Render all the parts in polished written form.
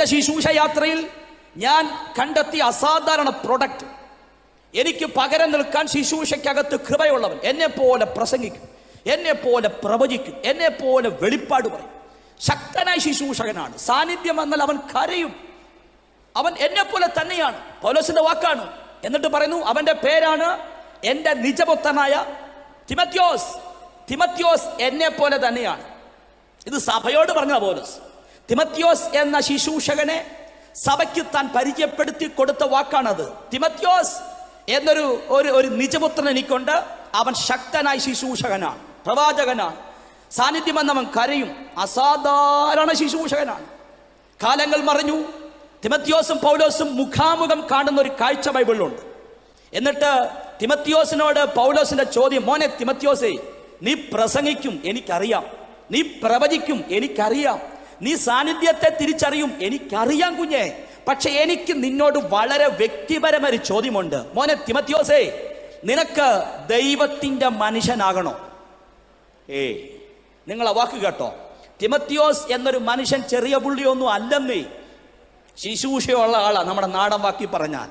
എൻ്റെ ശുശ്രൂഷ യാത്രയിൽ ഞാൻ കണ്ടെത്തിയ അസാധാരണ പ്രൊഡക്റ്റ്, എനിക്ക് പകരം നിൽക്കാൻ ശുശ്രൂഷയ്ക്കകത്ത് കൃപയുള്ളവൻ. എന്നെ പോലെ പ്രസംഗിക്കും, എന്നെ പോലെ പ്രവചിക്കും, എന്നെ പോലെ വെളിപ്പാട് പറയും. ശക്തനായ ശുശ്രൂഷകനാണ്. സാന്നിധ്യം വന്നാൽ അവൻ കരയും. അവൻ എന്നെ പോലെ തന്നെയാണ്. പൗലോസിന്റെ വാക്കാണ്. എന്നിട്ട് പറയുന്നു, അവന്റെ പേരാണ് എൻ്റെ നിജപുത്രനായ തിമത്യോസ്. തിമത്യോസ് എന്നെ പോലെ തന്നെയാണ്. ഇത് സഭയോട് പറഞ്ഞ പൗലോസ്. തിമത്യോസ് എന്ന ശുശ്രൂഷകനെ സഭയ്ക്ക് താൻ പരിചയപ്പെടുത്തി കൊടുത്ത വാക്കാണത്. തിമത്യോസ് എന്നൊരു ഒരു നിജപുത്രൻ എനിക്കുണ്ട്. അവൻ ശക്തനായ ശുശ്രൂഷകനാണ്, പ്രവാചകനാണ്. സാന്നിധ്യം വന്നവൻ കരയും. അസാധാരണ ശുശ്രൂഷകനാണ്. കാലങ്ങൾ മറിഞ്ഞു. തിമത്യോസും പൗലോസും മുഖാമുഖം കാണുന്ന ഒരു കാഴ്ച ബൈബിളിലുണ്ട്. എന്നിട്ട് തിമത്യോസിനോട് പൗലോസിന്റെ ചോദ്യം, മോനെ തിമത്യോസേ, നീ പ്രസംഗിക്കും, എനിക്കറിയാം. നീ പ്രവചിക്കും, എനിക്കറിയാം. നീ സാന്നിധ്യത്തെ തിരിച്ചറിയും, എനിക്കറിയാം കുഞ്ഞെ. പക്ഷെ എനിക്ക് നിന്നോട് വളരെ വ്യക്തിപരമായ ചോദ്യമുണ്ട്. മോനെ തിമത്യോസേ, നിനക്ക് ദൈവത്തിന്റെ മനുഷ്യനാകണോ? നിങ്ങൾ ആ വാക്ക് കേട്ടോ. തിമത്യോസ് എന്നൊരു മനുഷ്യൻ ചെറിയ പുള്ളിയൊന്നും അല്ലെന്നേ. ശുശ്രൂഷയുള്ള ആളാ. നമ്മുടെ നാടൻ വാക്കി പറഞ്ഞാൽ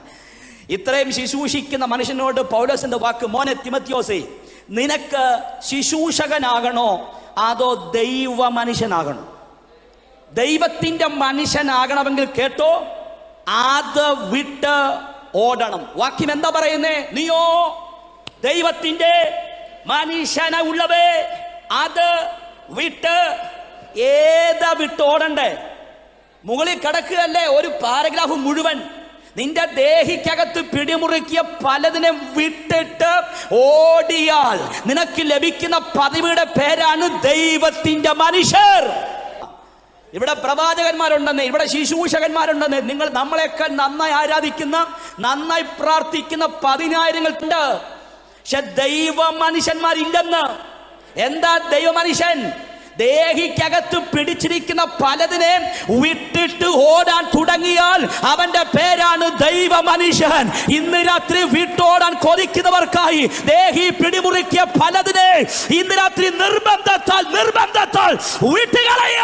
ഇത്രയും ശുശ്രൂഷിക്കുന്ന മനുഷ്യനോട് പൗലോസിന്റെ വാക്ക്, മോനെ തിമത്യോസേ, നിനക്ക് ശുശ്രൂഷകനാകണോ അതോ ദൈവ മനുഷ്യനാകണോ? ദൈവത്തിന്റെ മനുഷ്യനാകണമെങ്കിൽ കേട്ടോ, അത് വിട്ട് ഓടണം. വാക്യം എന്താ പറയുന്നേ? നീയോ ദൈവത്തിന്റെ മനുഷ്യന ഉള്ളവേ, അത് വിട്ട് ഏതാ വിട്ട് ഓടണ്ടേ? മുകളിൽ കിടക്കുകയല്ലേ ഒരു പാരഗ്രാഫ് മുഴുവൻ. നിന്റെ ദേഹിക്കകത്ത് പിടിമുറുക്കിയ പലതിനെ വിട്ടിട്ട് ഓടിയാൽ നിനക്ക് ലഭിക്കുന്ന പദവിയുടെ പേരാണ് ദൈവത്തിന്റെ മനുഷ്യർ. ഇവിടെ പ്രവാചകന്മാരുണ്ടെന്നേ, ഇവിടെ ശുശ്രൂഷകന്മാരുണ്ടെന്നേ. നിങ്ങൾ നമ്മളെയൊക്കെ നന്നായി ആരാധിക്കുന്ന, നന്നായി പ്രാർത്ഥിക്കുന്ന 10,000-ങ്ങളുണ്ട്. പക്ഷെ ദൈവ മനുഷ്യന്മാരില്ലെന്ന്. എന്താ ദൈവ മനുഷ്യൻ? ദേഹിക്കകത്ത് പിടിച്ചിരിക്കുന്ന പലതിനെ വിട്ടിട്ട് ഓടാൻ തുടങ്ങിയാൽ അവന്റെ പേരാണ് ദൈവ മനുഷ്യൻ. ഇന്ന് രാത്രി വിട്ടോടാൻ കൊതിക്കുന്നവർക്കായി ദേഹി പിടിമുറുക്കിയ പലതിനെ ഇന്ന് രാത്രി നിർബന്ധത്താൽ വിട്ടുകളയ.